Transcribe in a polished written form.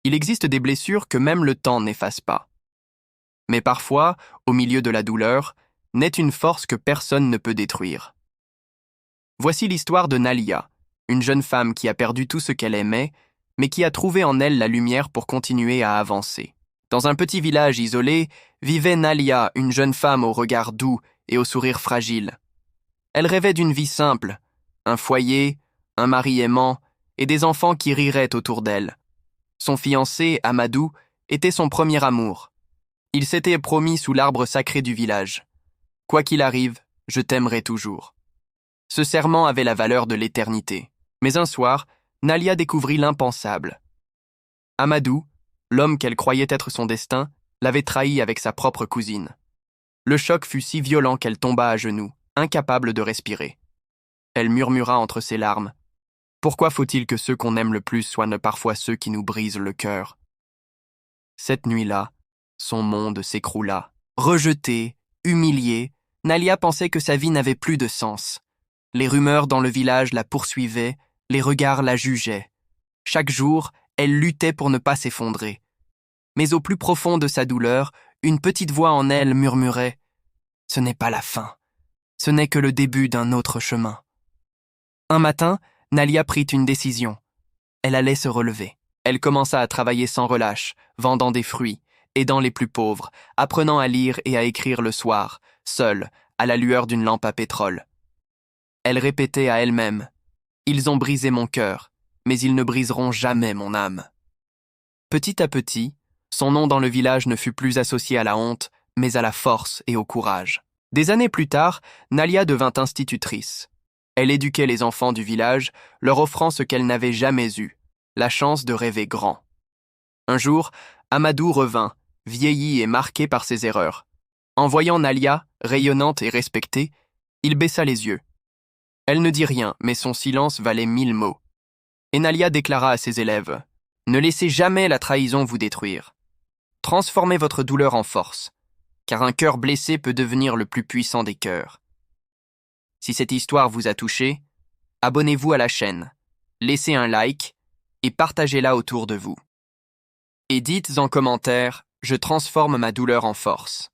Il existe des blessures que même le temps n'efface pas. Mais parfois, au milieu de la douleur, naît une force que personne ne peut détruire. Voici l'histoire de Nalia, une jeune femme qui a perdu tout ce qu'elle aimait, mais qui a trouvé en elle la lumière pour continuer à avancer. Dans un petit village isolé, vivait Nalia, une jeune femme au regard doux et au sourire fragile. Elle rêvait d'une vie simple, un foyer, un mari aimant et des enfants qui riraient autour d'elle. Son fiancé, Amadou, était son premier amour. Il s'était promis sous l'arbre sacré du village. « Quoi qu'il arrive, je t'aimerai toujours. » Ce serment avait la valeur de l'éternité. Mais un soir, Nalia découvrit l'impensable. Amadou, l'homme qu'elle croyait être son destin, l'avait trahi avec sa propre cousine. Le choc fut si violent qu'elle tomba à genoux, incapable de respirer. Elle murmura entre ses larmes. « Pourquoi faut-il que ceux qu'on aime le plus soient parfois ceux qui nous brisent le cœur ?» Cette nuit-là, son monde s'écroula. Rejetée, humiliée, Nalia pensait que sa vie n'avait plus de sens. Les rumeurs dans le village la poursuivaient, les regards la jugeaient. Chaque jour, elle luttait pour ne pas s'effondrer. Mais au plus profond de sa douleur, une petite voix en elle murmurait « Ce n'est pas la fin. Ce n'est que le début d'un autre chemin. » Un matin, Nalia prit une décision. Elle allait se relever. Elle commença à travailler sans relâche, vendant des fruits, aidant les plus pauvres, apprenant à lire et à écrire le soir, seule, à la lueur d'une lampe à pétrole. Elle répétait à elle-même « Ils ont brisé mon cœur, mais ils ne briseront jamais mon âme. » Petit à petit, son nom dans le village ne fut plus associé à la honte, mais à la force et au courage. Des années plus tard, Nalia devint institutrice. Elle éduquait les enfants du village, leur offrant ce qu'elle n'avait jamais eu, la chance de rêver grand. Un jour, Amadou revint, vieilli et marqué par ses erreurs. En voyant Nalia, rayonnante et respectée, il baissa les yeux. Elle ne dit rien, mais son silence valait 1000 mots. Et Nalia déclara à ses élèves « Ne laissez jamais la trahison vous détruire. Transformez votre douleur en force, car un cœur blessé peut devenir le plus puissant des cœurs. » Si cette histoire vous a touché, abonnez-vous à la chaîne, laissez un like et partagez-la autour de vous. Et dites en commentaire « Je transforme ma douleur en force ».